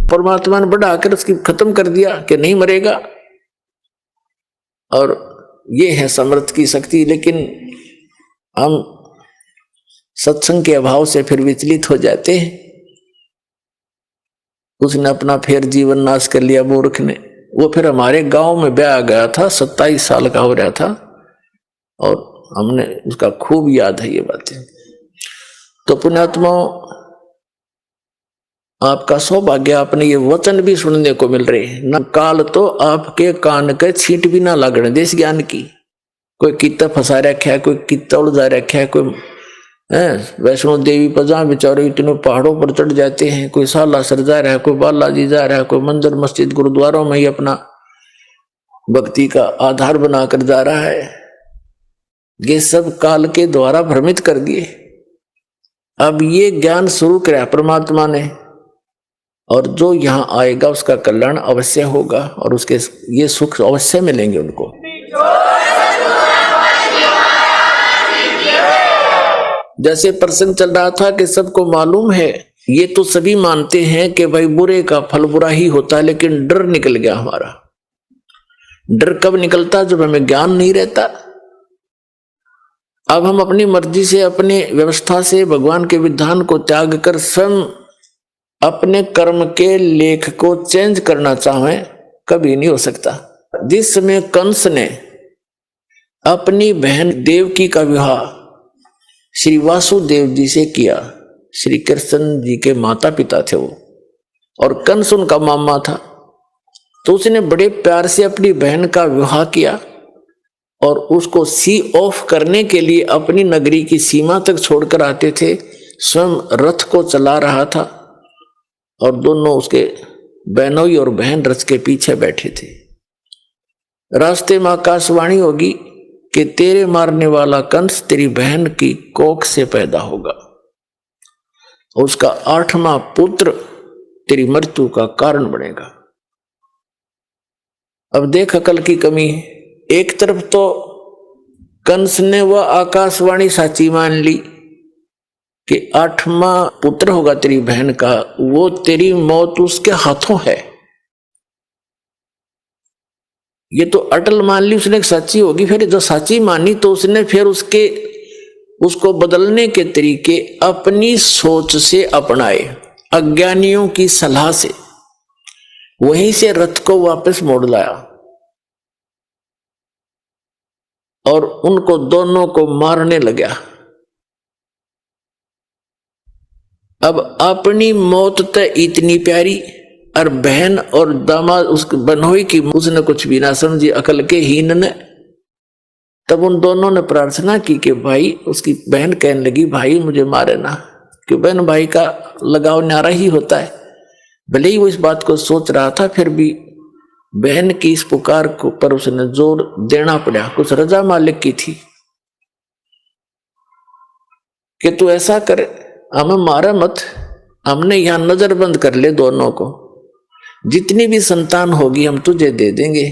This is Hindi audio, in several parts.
परमात्मा ने बढ़ाकर उसकी खत्म कर दिया कि नहीं मरेगा। और ये है समर्थ की शक्ति। लेकिन हम सत्संग के अभाव से फिर विचलित हो जाते हैं। उसने अपना फिर जीवन नाश कर लिया मूर्ख ने। वो फिर हमारे गांव में ब्याह गया था, 27 साल का हो रहा था, और हमने उसका खूब याद है ये बातें। तो पुण्यात्माओं, आपका सौभाग्य, आपने ये वचन भी सुनने को मिल रहे हैं। न काल तो आपके कान के छींट भी ना लगने देश ज्ञान की। कोई कितना फंसा रखा है, कोई कितना उलझा रखा है, कोई वैष्णो देवी पर जहाँ बेचारे इतने पहाड़ों पर चढ़ जाते हैं, कोई सालासर जा रहा है, कोई बालाजी जा रहा है, कोई मंदिर मस्जिद गुरुद्वारों में ही अपना भक्ति का आधार बनाकर जा रहा है। ये सब काल के द्वारा भ्रमित कर दिए। अब ये ज्ञान शुरू किया परमात्मा ने, और जो यहाँ आएगा उसका कल्याण अवश्य होगा और उसके ये सुख अवश्य मिलेंगे उनको। जैसे प्रसंग चल रहा था कि सबको मालूम है, ये तो सभी मानते हैं कि भाई बुरे का फल बुरा ही होता है, लेकिन डर निकल गया हमारा। डर कब निकलता? जब हमें ज्ञान नहीं रहता। अब हम अपनी मर्जी से, अपने व्यवस्था से भगवान के विधान को त्याग कर स्वयं अपने कर्म के लेख को चेंज करना चाहें, कभी नहीं हो सकता। जिस समय कंस ने अपनी बहन देवकी का विवाह श्री वासुदेव जी से किया, श्री कृष्ण जी के माता पिता थे वो, और कंस उनका मामा था, तो उसने बड़े प्यार से अपनी बहन का विवाह किया और उसको सी ऑफ करने के लिए अपनी नगरी की सीमा तक छोड़कर आते थे। स्वयं रथ को चला रहा था और दोनों उसके बहनोई और बहन रथ के पीछे बैठे थे। रास्ते में आकाशवाणी होगी कि तेरे मारने वाला कंस तेरी बहन की कोख से पैदा होगा, उसका 8वां पुत्र तेरी मृत्यु का कारण बनेगा। अब देख अकल की कमी है। एक तरफ तो कंस ने वह आकाशवाणी साची मान ली कि 8वां पुत्र होगा तेरी बहन का, वो तेरी मौत उसके हाथों है। ये तो अटल मान ली उसने, सच्ची होगी। फिर जो सच्ची मानी तो उसने फिर उसको बदलने के तरीके अपनी सोच से अपनाए, अज्ञानियों की सलाह से। वहीं से रथ को वापस मोड़ लाया और उनको दोनों को मारने लगा। अब अपनी मौत तो इतनी प्यारी, और बहन और दामाद उस बनोई की उसने कुछ भी ना समझी, अकल के हीन ने। तब उन दोनों ने प्रार्थना की कि भाई, उसकी बहन कहने लगी भाई मुझे मारे ना, कि बहन भाई का लगाव न्यारा ही होता है। भले ही वो इस बात को सोच रहा था, फिर भी बहन की इस पुकार को पर उसने जोर देना पड़ा। कुछ रजा मालिक की थी कि तू ऐसा कर, हमें मारा मत, हमने यहां नजरबंद कर ले दोनों को, जितनी भी संतान होगी हम तुझे दे देंगे,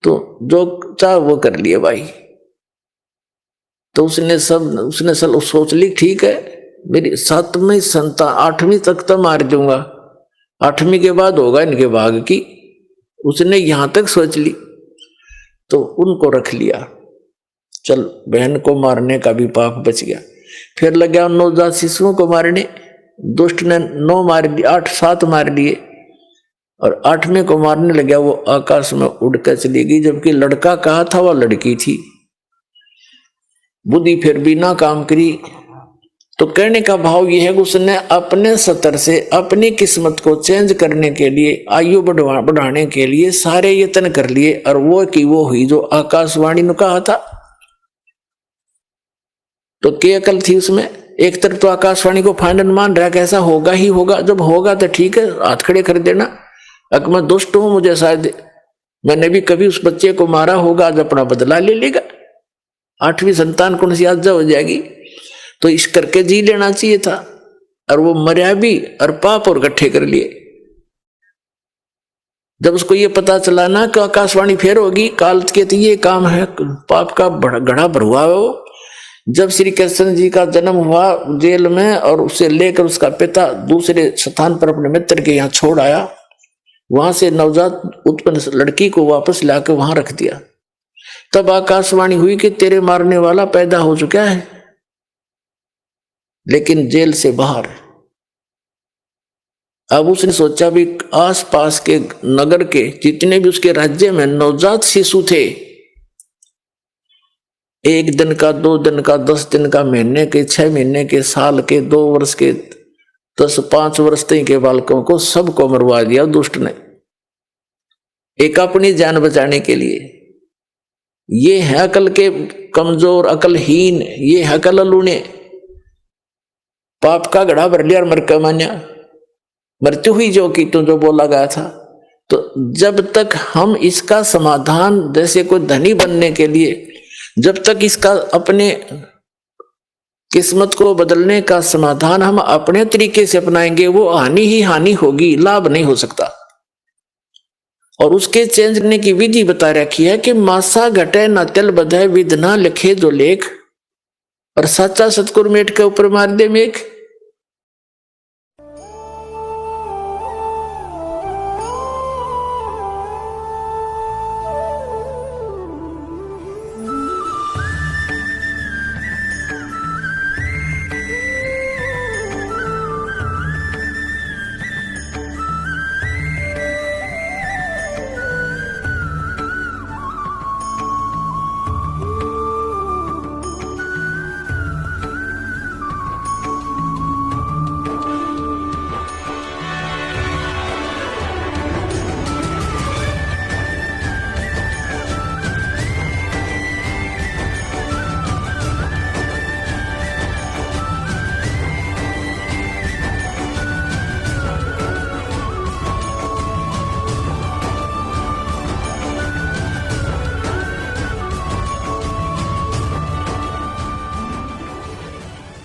तो जो चाह वो कर लिए भाई। तो उसने सब सोच ली, ठीक है मेरी 7वीं संतान, 8वीं तक तो मार दूंगा, 8वीं के बाद होगा इनके भाग की। उसने यहां तक सोच ली, तो उनको रख लिया। चल, बहन को मारने का भी पाप बच गया। फिर लगा नवजात शिशुओं को मारने। दुष्ट ने 9 मार दिए, 8-7 मार लिए, और 8वें को मारने लगा। वो आकाश में उड़कर चली गई, जबकि लड़का कहा था वह लड़की थी। बुद्धि फिर भी ना काम करी। तो कहने का भाव यह है कि उसने अपने स्तर से अपनी किस्मत को चेंज करने के लिए, आयु बढ़ाने के लिए सारे यत्न कर लिए, और वो की वो हुई जो आकाशवाणी ने कहा था। तो क्या अकल थी उसमें? एक तरफ तो आकाशवाणी को फाइनल मान रहा कि ऐसा होगा ही होगा, जब होगा तो ठीक है हाथ खड़े कर देना। अगर मैं दुष्ट हूं, मुझे शायद मैंने भी कभी उस बच्चे को मारा होगा, आज अपना बदला ले लेगा, 8वीं संतान को नसीहत हो जाएगी, तो इस करके जी लेना चाहिए था। और वो मर्या भी और पाप और इकट्ठे कर लिए। जब उसको ये पता चला ना कि आकाशवाणी फेर होगी, काल के तो ये काम है, पाप का घड़ा भरुआ हो, जब श्री कृष्ण जी का जन्म हुआ जेल में, और उसे लेकर उसका पिता दूसरे स्थान पर अपने मित्र के यहाँ छोड़ आया, वहां से नवजात उत्पन्न लड़की को वापस लाकर वहां रख दिया। तब आकाशवाणी हुई कि तेरे मारने वाला पैदा हो चुका है, लेकिन जेल से बाहर। अब उसने सोचा भी आसपास के नगर के जितने भी उसके राज्य में नवजात शिशु थे, 1 दिन का, 2 दिन का, 10 दिन का, महीने के, 6 महीने के, साल के, 2 वर्ष के, 5 वर्ष तक के बालकों को सबको मरवा दिया दुष्ट ने, एक अपनी जान बचाने के लिए। ये है अकल के कमजोर, अकलहीन, ये है अकल लूने, पाप का घड़ा भर लिया और मर के मान्या, मृत्यु हुई जो की तो जो बोला गया था। तो जब तक हम इसका समाधान, जैसे कोई धनी बनने के लिए जब तक इसका अपने किस्मत को बदलने का समाधान हम अपने तरीके से अपनाएंगे, वो हानि ही हानि होगी, लाभ नहीं हो सकता। और उसके चेंज करने की विधि बता रखी है कि मासा घटे न तिल बधे, विध ना लिखे जो लेख, और सच्चा सतगुरु मेट के ऊपर मार दे मेघ।